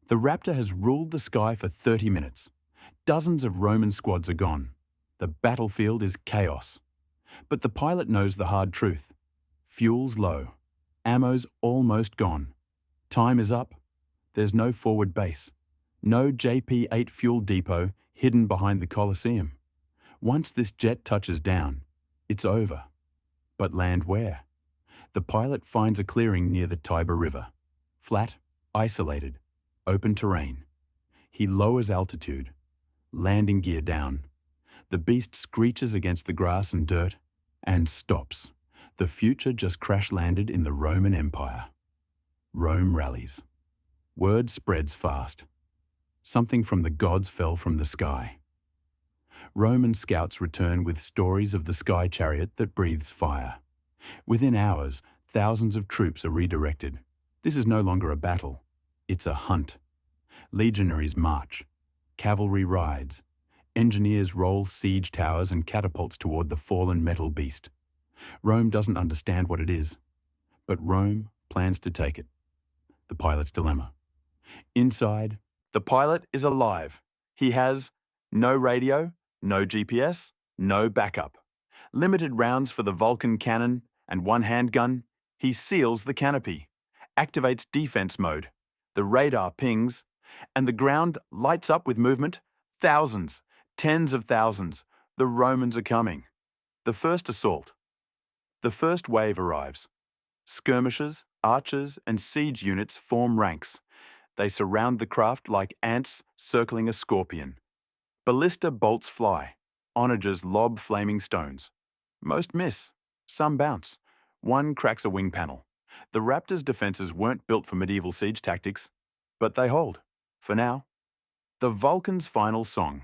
The Raptor has ruled the sky for 30 minutes. Dozens of Roman squads are gone. The battlefield is chaos. But the pilot knows the hard truth. Fuel's low. Ammo's almost gone. Time is up. There's no forward base. No JP-8 fuel depot hidden behind the Colosseum. Once this jet touches down, it's over. But land where? The pilot finds a clearing near the Tiber River. Flat, isolated, open terrain. He lowers altitude, landing gear down. The beast screeches against the grass and dirt and stops. The future just crash-landed in the Roman Empire. Rome rallies. Word spreads fast. Something from the gods fell from the sky. Roman scouts return with stories of the sky chariot that breathes fire. Within hours, thousands of troops are redirected. This is no longer a battle. It's a hunt. Legionaries march. Cavalry rides. Engineers roll siege towers and catapults toward the fallen metal beast. Rome doesn't understand what it is, but Rome plans to take it. The pilot's dilemma. Inside, the pilot is alive. He has no radio, no GPS, no backup. Limited rounds for the Vulcan cannon and one handgun. He seals the canopy, activates defense mode. The radar pings, and the ground lights up with movement. Thousands, tens of thousands. The Romans are coming. The first assault. The first wave arrives. Skirmishers, archers, and siege units form ranks. They surround the craft like ants circling a scorpion. Ballista bolts fly. Onagers lob flaming stones. Most miss. Some bounce. One cracks a wing panel. The Raptor's defenses weren't built for medieval siege tactics, but they hold. For now. The Vulcan's final song.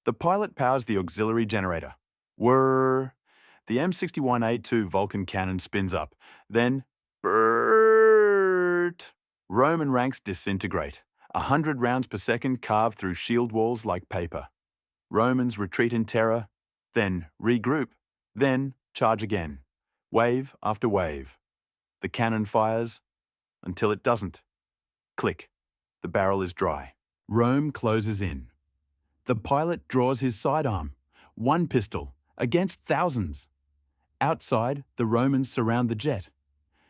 The pilot powers the auxiliary generator. Whirr. The M61A2 Vulcan cannon spins up. Then, BRRRT. Roman ranks disintegrate. 100 rounds per second carve through shield walls like paper. Romans retreat in terror, then regroup, then charge again. Wave after wave. The cannon fires until it doesn't. Click. The barrel is dry. Rome closes in. The pilot draws his sidearm. One pistol against thousands. Outside, the Romans surround the jet.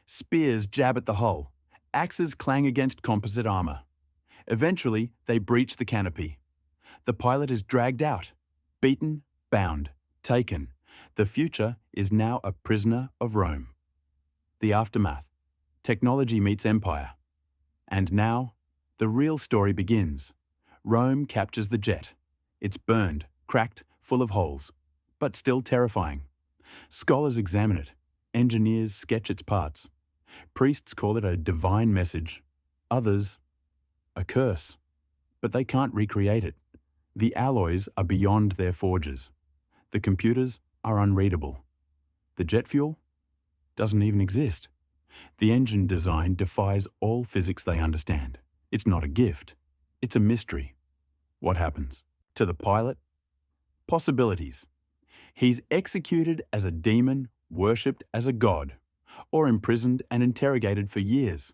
Spears jab at the hull. Axes clang against composite armor. Eventually, they breach the canopy. The pilot is dragged out. Beaten, bound, taken. The future is now a prisoner of Rome. The aftermath. Technology meets empire. And now, the real story begins. Rome captures the jet. It's burned, cracked, full of holes, but still terrifying. Scholars examine it. Engineers sketch its parts. Priests call it a divine message. Others, a curse. But they can't recreate it. The alloys are beyond their forges. The computers are unreadable. The jet fuel doesn't even exist. The engine design defies all physics they understand. It's not a gift. It's a mystery. What happens? To the pilot? Possibilities. He's executed as a demon, worshipped as a god, or imprisoned and interrogated for years,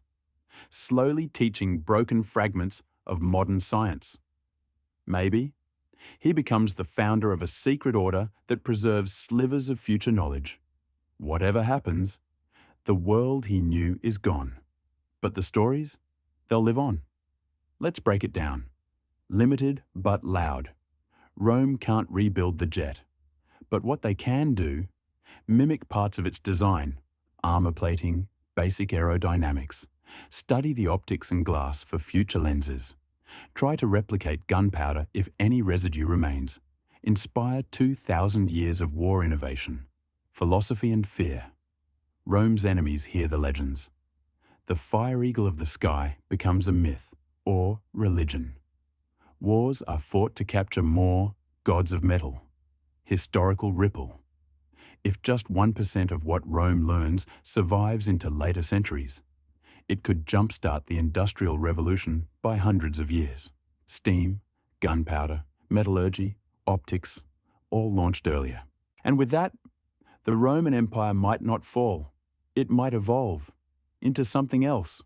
slowly teaching broken fragments of modern science. Maybe he becomes the founder of a secret order that preserves slivers of future knowledge. Whatever happens, the world he knew is gone. But the stories, they'll live on. Let's break it down. Limited but loud. Rome can't rebuild the jet. But what they can do, mimic parts of its design, armor plating, basic aerodynamics. Study the optics and glass for future lenses. Try to replicate gunpowder if any residue remains. Inspire 2,000 years of war innovation, philosophy and fear. Rome's enemies hear the legends. The fire eagle of the sky becomes a myth or religion. Wars are fought to capture more gods of metal. Historical ripple. If just 1% of what Rome learns survives into later centuries, it could jumpstart the Industrial Revolution by hundreds of years. Steam, gunpowder, metallurgy, optics, all launched earlier. And with that, the Roman Empire might not fall. It might evolve into something else.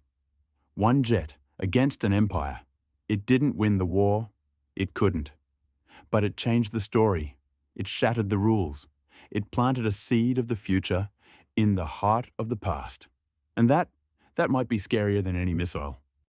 One jet against an empire, It didn't win the war. It couldn't. But it changed the story. It shattered the rules. It planted a seed of the future in the heart of the past. And that might be scarier than any missile.